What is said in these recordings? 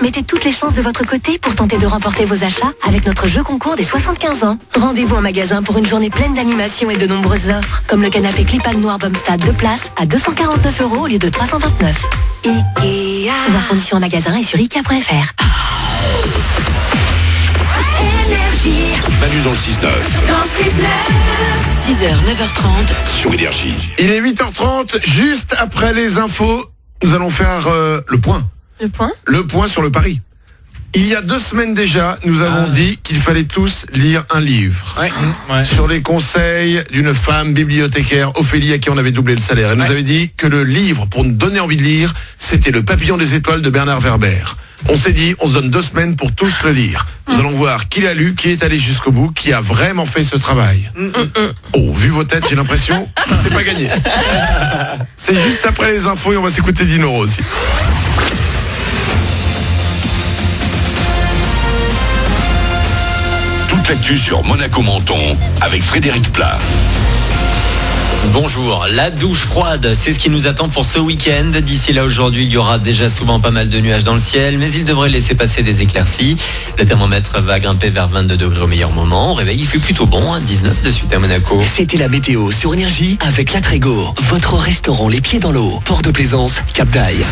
Mettez toutes les chances de votre côté pour tenter de remporter vos achats avec notre jeu concours des 75 ans. Rendez-vous en magasin pour une journée pleine d'animation et de nombreuses offres, comme le canapé Clipad Noir Bomstad 2 places à 249 € au lieu de 329. Ikea. Voir conditions en magasin et sur Ikea.fr. Manu dans le 6-9. 6h, 9h30 sur Énergie. Il est 8h30, juste après les infos, nous allons faire le point. Le point ? Le point sur le pari. Il y a 2 semaines déjà, nous avons dit qu'il fallait tous lire un livre. Sur les conseils d'une femme bibliothécaire, Ophélie, à qui on avait doublé le salaire. Elle nous avait dit que le livre, pour nous donner envie de lire, c'était Le Papillon des étoiles de Bernard Werber. On s'est dit, on se donne 2 semaines pour tous le lire. Nous allons voir qui l'a lu, qui est allé jusqu'au bout, qui a vraiment fait ce travail. Oh, vu vos têtes, j'ai l'impression, c'est pas gagné. C'est juste après les infos et on va s'écouter Dinoro aussi. Toute l'actu sur Monaco Menton avec Frédéric Plat. Bonjour, la douche froide, c'est ce qui nous attend pour ce week-end. D'ici là, aujourd'hui, il y aura déjà souvent pas mal de nuages dans le ciel, mais il devrait laisser passer des éclaircies. Le thermomètre va grimper vers 22 degrés au meilleur moment. Au réveil, il fait plutôt bon, 19 de suite à Monaco. C'était la météo sur Énergie avec La Trégo, votre restaurant les pieds dans l'eau. Port de Plaisance, Cap d'Aille.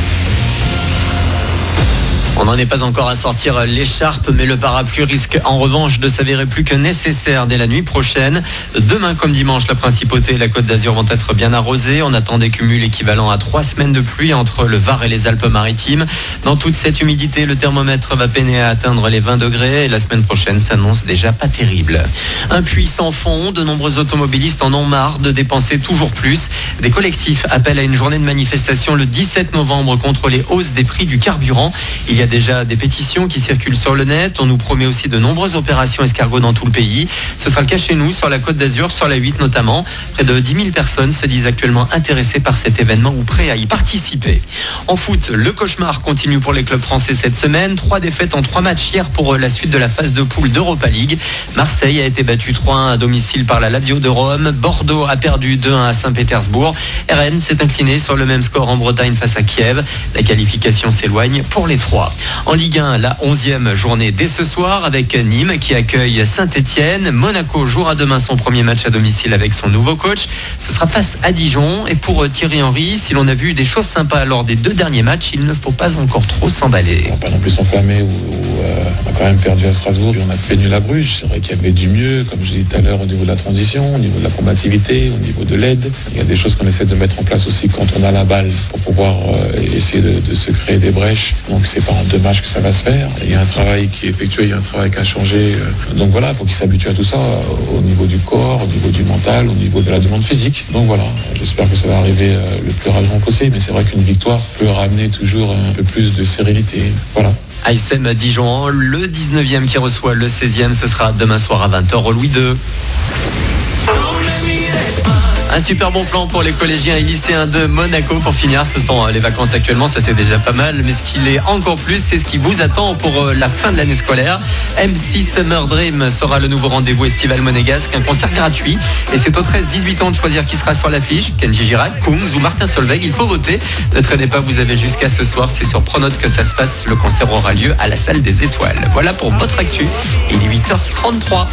On n'en est pas encore à sortir l'écharpe, mais le parapluie risque en revanche de s'avérer plus que nécessaire dès la nuit prochaine. Demain comme dimanche, la Principauté et la Côte d'Azur vont être bien arrosées. On attend des cumuls équivalents à 3 semaines de pluie entre le Var et les Alpes-Maritimes. Dans toute cette humidité, le thermomètre va peiner à atteindre les 20 degrés et la semaine prochaine s'annonce déjà pas terrible. Un puits sans fond, de nombreux automobilistes en ont marre de dépenser toujours plus. Des collectifs appellent à une journée de manifestation le 17 novembre contre les hausses des prix du carburant. Il y a déjà des pétitions qui circulent sur le net. On nous promet aussi de nombreuses opérations escargots dans tout le pays. Ce sera le cas chez nous, sur la Côte d'Azur, sur la 8 notamment. Près de 10 000 personnes se disent actuellement intéressées par cet événement ou prêts à y participer. En foot, le cauchemar continue pour les clubs français cette semaine. 3 défaites en 3 matchs hier pour la suite de la phase de poule d'Europa League. Marseille a été battu 3-1 à domicile par la Lazio de Rome. Bordeaux a perdu 2-1 à Saint-Pétersbourg. Rennes s'est incliné sur le même score en Bretagne face à Kiev. La qualification s'éloigne pour les 3. En Ligue 1, la 11e journée dès ce soir avec Nîmes qui accueille Saint-Etienne. Monaco jouera demain son premier match à domicile avec son nouveau coach. Ce sera face à Dijon. Et pour Thierry Henry, si l'on a vu des choses sympas lors des 2 derniers matchs, il ne faut pas encore trop s'emballer. On va pas non plus s'enflammer on a quand même perdu à Strasbourg, puis on a fait nul à Bruges. C'est vrai qu'il y avait du mieux, comme je disais tout à l'heure, au niveau de la transition, au niveau de la combativité, au niveau de l'aide. Il y a des choses qu'on essaie de mettre en place aussi quand on a la balle pour pouvoir essayer de se créer des brèches. Donc c'est pas en 2 matchs que ça va se faire. Il y a un travail qui est effectué, il y a un travail qui a changé. Donc voilà, il faut qu'il s'habitue à tout ça, au niveau du corps, au niveau du mental, au niveau de la demande physique. Donc voilà, j'espère que ça va arriver le plus rapidement possible. Mais c'est vrai qu'une victoire peut ramener toujours un peu plus de sérénité. Voilà. ASM à Dijon, le 19e qui reçoit le 16e, ce sera demain soir à 20h au Louis II. Un super bon plan pour les collégiens et lycéens de Monaco pour finir. Ce sont les vacances actuellement, ça c'est déjà pas mal. Mais ce qui l'est encore plus, c'est ce qui vous attend pour la fin de l'année scolaire. MC Summer Dream sera le nouveau rendez-vous estival monégasque, un concert gratuit. Et c'est aux 13-18 ans de choisir qui sera sur l'affiche. Kenji Girac, Kungs ou Martin Solveig, il faut voter. Ne traînez pas, vous avez jusqu'à ce soir. C'est sur Pronote que ça se passe. Le concert aura lieu à la salle des Étoiles. Voilà pour votre actu. Il est 8h33.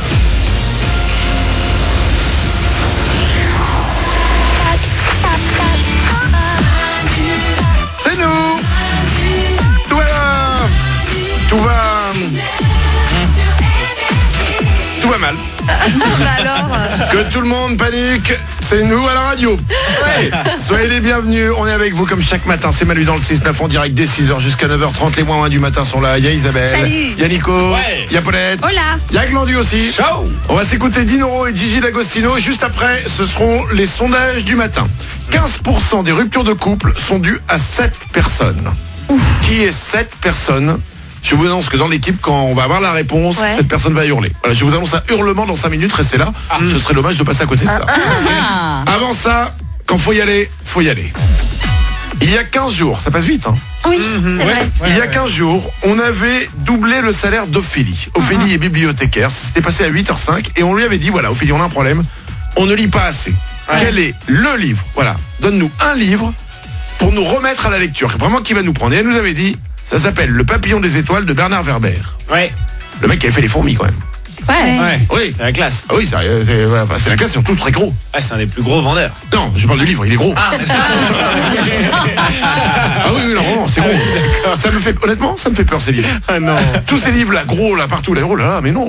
Tout va mal. Que tout le monde panique, c'est nous à la radio. Ouais. Soyez les bienvenus, on est avec vous comme chaque matin. C'est Manu dans le 6-9 en direct dès 6h jusqu'à 9h30. Les moins du matin sont là. Il y a Isabelle, il y a Nico, il y a Paulette, il y a Glandu aussi. Ciao. On va s'écouter Dinoro et Gigi D'Agostino. Juste après, ce seront les sondages du matin. 15% des ruptures de couple sont dues à 7 personnes. Qui est 7 personnes? Je vous annonce que dans l'équipe, quand on va avoir la réponse, cette personne va hurler. Voilà, je vous annonce un hurlement dans 5 minutes, restez là. Ce serait dommage de passer à côté de ça. Avant ça, quand faut y aller, faut y aller. Il y a 15 jours, ça passe vite, hein. Oui, c'est vrai. Il y a 15 jours, on avait doublé le salaire d'Ophélie. Ophélie est bibliothécaire, ça s'était passé à 8h05 et on lui avait dit, voilà, Ophélie, on a un problème, on ne lit pas assez. Quel est le livre? Voilà, donne-nous un livre pour nous remettre à la lecture, vraiment qui va nous prendre. Et elle nous avait dit, Ça s'appelle Le Papillon des étoiles de Bernard Werber. Ouais. Le mec qui avait fait les fourmis quand même. Ouais. Oui. C'est la classe. Ah oui, c'est la classe, surtout très gros. Ah, c'est un des plus gros vendeurs. Non, je parle du livre, il est gros. Ah oui, non, vraiment, c'est gros. Ça me fait, honnêtement, ça me fait peur ces livres. Ah non. Tous ces livres là, gros là, partout là, oh là là, mais non.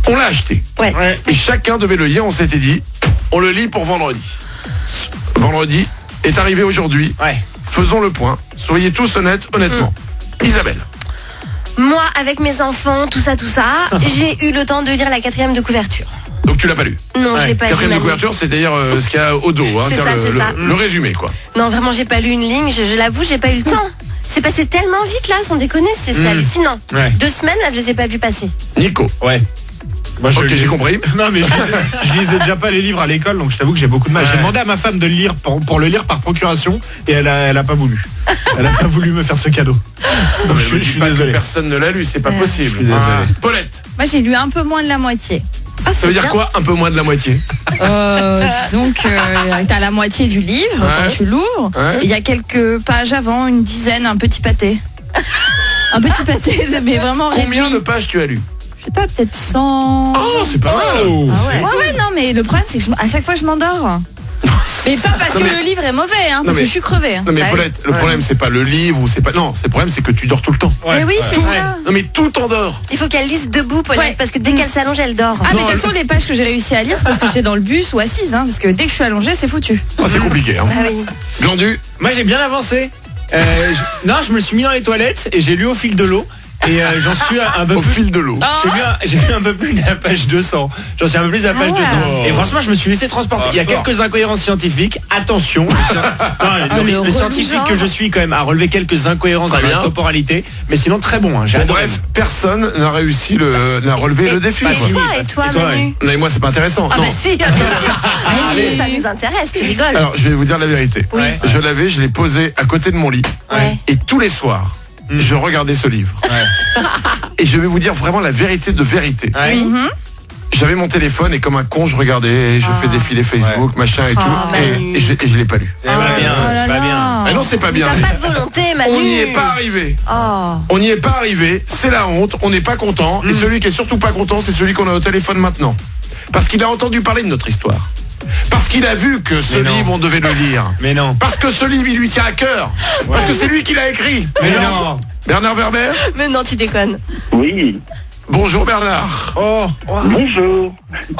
On l'a acheté. Ouais. Et chacun devait le lire, on s'était dit, on le lit pour vendredi. Vendredi est arrivé aujourd'hui. Ouais. Faisons le point. Soyez tous honnêtes, honnêtement. Isabelle. Moi, avec mes enfants, tout ça, j'ai eu le temps de lire la 4e de couverture. Donc tu l'as pas lu. Non, je l'ai pas lu. 4e de couverture, c'est-à-dire ce qu'il y a au dos, hein, C'est ça, c'est ça. le résumé quoi. Non, vraiment, j'ai pas lu une ligne, je l'avoue, j'ai pas eu le temps. C'est passé tellement vite là, sans déconner, c'est hallucinant. Ouais. 2 semaines, là, je les ai pas vus passer. Nico. Ouais. Moi, Ok, j'ai compris. Non mais je lisais déjà pas les livres à l'école, donc je t'avoue que j'ai beaucoup de mal. Ouais. J'ai demandé à ma femme de le lire pour le lire par procuration et elle a pas voulu. Elle a pas voulu me faire ce cadeau. Donc je suis pas que désolé. personne ne l'a lu, c'est pas possible. désolé. Paulette. Moi, j'ai lu un peu moins de la moitié. Ça veut dire quoi, un peu moins de la moitié? Disons que t'as la moitié du livre quand tu l'ouvres. Ouais. Il y a quelques pages avant, une dizaine, un petit pâté. Un petit pâté, mais vraiment Combien réduit. de pages tu as lu? Je sais pas, peut-être 100. Oh, c'est pas mal. Ouais, non, mais le problème, c'est que à chaque fois, je m'endors. Mais pas parce Non, que mais- le livre est mauvais, hein, Non, parce mais- que je suis crevée. Hein. Non mais Bah oui. Paulette, le problème c'est pas le livre ou c'est pas... Non, le problème c'est que tu dors tout le temps. Mais oui, c'est ça. Non mais tout t'endort. Il faut qu'elle lise debout, Paulette, Ouais. parce que dès qu'elle s'allonge, elle dort. Ah, mais de toute façon, les pages que j'ai réussi à lire, c'est parce que j'étais dans le bus ou assise, hein, parce que dès que je suis allongée, c'est foutu. Oh, c'est compliqué, hein. Ah oui. Glandu. Moi, j'ai bien avancé. Non, je me suis mis dans les toilettes et j'ai lu au fil de l'eau. Et j'en suis un peu Au plus... fil de l'eau. J'ai lu un peu plus de la page 200. J'en suis un peu plus à la page 200. Et franchement, je me suis laissé transporter. Il y a fort. quelques incohérences scientifiques. Attention. Le scientifique que je suis quand même a relevé quelques incohérences Très dans la bien. temporalité. Mais sinon, très bon. Hein. J'ai Bon, adoré. bref, personne n'a réussi n'a relevé le défi. pas quoi. fini. Et toi, Et toi, Manu? Non mais moi c'est pas intéressant. Ah Non. bah si, bien sûr. Allez, ça nous intéresse, tu rigoles. Alors je vais vous dire la vérité. Oui. Je l'ai posé à côté de mon lit. Ouais. Et tous les soirs, je regardais ce livre. Et je vais vous dire vraiment la vérité de vérité. Ouais. J'avais mon téléphone et comme un con, je regardais, je fais défiler Facebook, machin et tout. Manu. Et je l'ai pas lu. Et voilà, bien. Oh là Pas là. bien. Ah non, c'est pas bien. T'as pas de volonté, Manu. On n'y est pas arrivé. Oh. On n'y est pas arrivé. C'est la honte. On n'est pas content. Et celui qui est surtout pas content, c'est celui qu'on a au téléphone maintenant. Parce qu'il a entendu parler de notre histoire. Parce qu'il a vu que ce Mais non. livre, on devait le lire. Mais non. Parce que ce livre, il lui tient à cœur. Parce que c'est lui qui l'a écrit. Mais non. Bernard Werber. Mais non, tu déconnes. Oui, Bonjour Bernard. bonjour.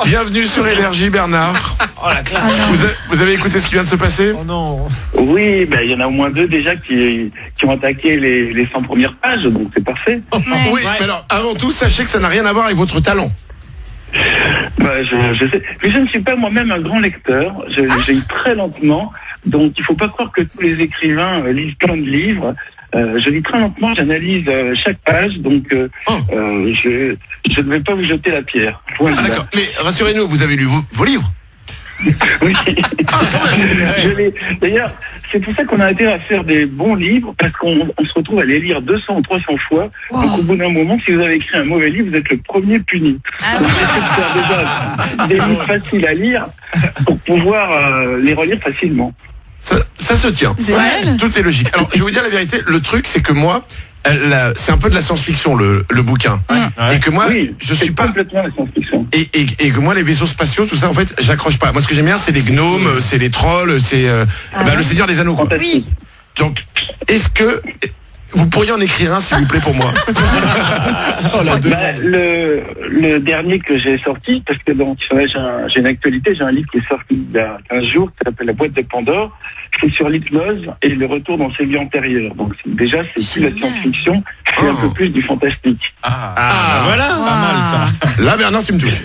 Bienvenue sur Énergie Bernard. Oh la classe. Vous avez écouté ce qui vient de se passer? Oh non. Oui, ben, il y en a au moins 2 déjà qui ont attaqué les 100 premières pages, donc c'est parfait. Oui, mais alors avant tout, sachez que ça n'a rien à voir avec votre talent. Ben, je sais. Mais je ne suis pas moi-même un grand lecteur, j'ai lu très lentement, donc il ne faut pas croire que tous les écrivains lisent plein de livres. Je lis très lentement, j'analyse chaque page, donc je ne vais pas vous jeter la pierre. Point Ah, de d'accord. Mais rassurez-nous, vous avez lu vos livres? Oui. D'ailleurs, c'est pour ça qu'on a intérêt à faire des bons livres, parce qu'on se retrouve à les lire 200 ou 300 fois. Donc au bout d'un moment, si vous avez écrit un mauvais livre, vous êtes le premier puni. Donc j'essaie de faire déjà des livres faciles à lire pour pouvoir les relire facilement. Ça se tient. Génial. Tout est logique. Alors, je vais vous dire la vérité. Le truc, c'est que moi, c'est un peu de la science-fiction, le bouquin. Et que moi, Oui, je suis c'est pas... complètement la science-fiction. Et que moi, les vaisseaux spatiaux, tout ça, en fait, j'accroche pas. Moi, ce que j'aime bien, c'est les gnomes, c'est les trolls, c'est le Seigneur des Anneaux, quoi. Fantastique. Donc, est-ce que vous pourriez en écrire un, s'il vous plaît, pour moi? Le dernier que j'ai sorti, parce que donc, j'ai une actualité, j'ai un livre qui est sorti il y a 15 jours, qui s'appelle La boîte de Pandore. C'est sur l'hypnose et le retour dans ses vies antérieures. Donc déjà, c'est plus la science-fiction, c'est un peu plus du fantastique. Voilà. Pas mal ça. Là, Bernard, tu me touches.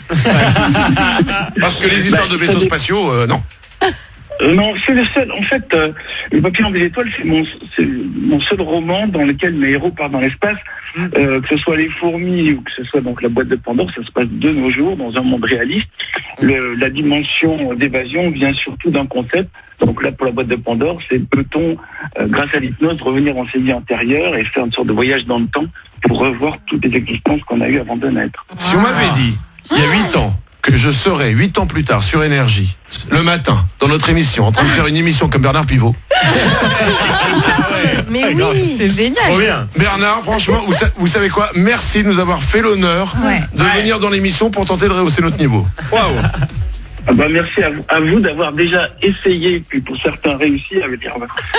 Parce que les histoires de vaisseaux spatiaux, non. Non, c'est le seul. En fait, Le Papillon des étoiles, c'est mon seul roman dans lequel mes héros partent dans l'espace. Que ce soit les fourmis ou que ce soit donc la boîte de Pandore, ça se passe de nos jours dans un monde réaliste. La dimension d'évasion vient surtout d'un concept. Donc là, pour la boîte de Pandore, c'est peut-on, grâce à l'hypnose, revenir en ses vies antérieures et faire une sorte de voyage dans le temps pour revoir toutes les existences qu'on a eues avant de naître. Si on m'avait dit, il y a 8 ans, que je serais 8 ans plus tard sur Énergie, le matin, dans notre émission, en train de faire une émission comme Bernard Pivot. Mais Ouais, grave. oui. C'est génial. Trop bien. Bernard, franchement, vous savez quoi? Merci de nous avoir fait l'honneur de venir dans l'émission pour tenter de rehausser notre niveau. Waouh. Ah bah merci à vous d'avoir déjà essayé, puis pour certains réussi à me dire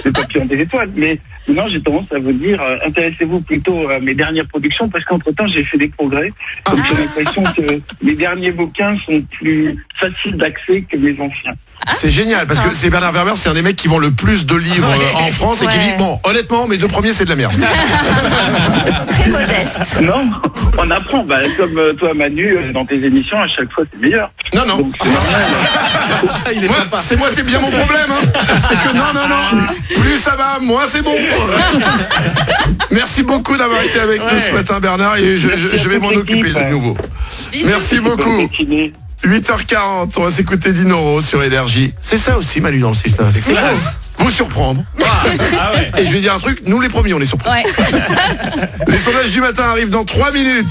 le papillon des étoiles. Mais non, j'ai tendance à vous dire, intéressez-vous plutôt à mes dernières productions, parce qu'entre-temps, j'ai fait des progrès. Donc j'ai l'impression que mes derniers bouquins sont plus faciles d'accès que mes anciens. C'est génial parce que c'est Bernard Werber, c'est un des mecs qui vend le plus de livres en France et qui dit bon, honnêtement, mes 2 premiers c'est de la merde. Très modeste. Non, on apprend. Bah, comme toi, Manu, dans tes émissions, à chaque fois, c'est meilleur. Non, non. Donc, c'est normal. Il est Moi, sympa. c'est bien mon problème. Hein. C'est que non. Plus ça va, moins c'est bon. Merci beaucoup d'avoir été avec nous ce matin, Bernard, et je vais m'en occuper de nouveau. Merci beaucoup. 8h40, on va s'écouter Dinoro sur Énergie. C'est ça aussi, Manu, dans le 6-9. C'est classe. Vous surprendre. Ah ouais. Et je vais dire un truc, nous les premiers, on est surpris. Ouais. Les sondages du matin arrivent dans 3 minutes.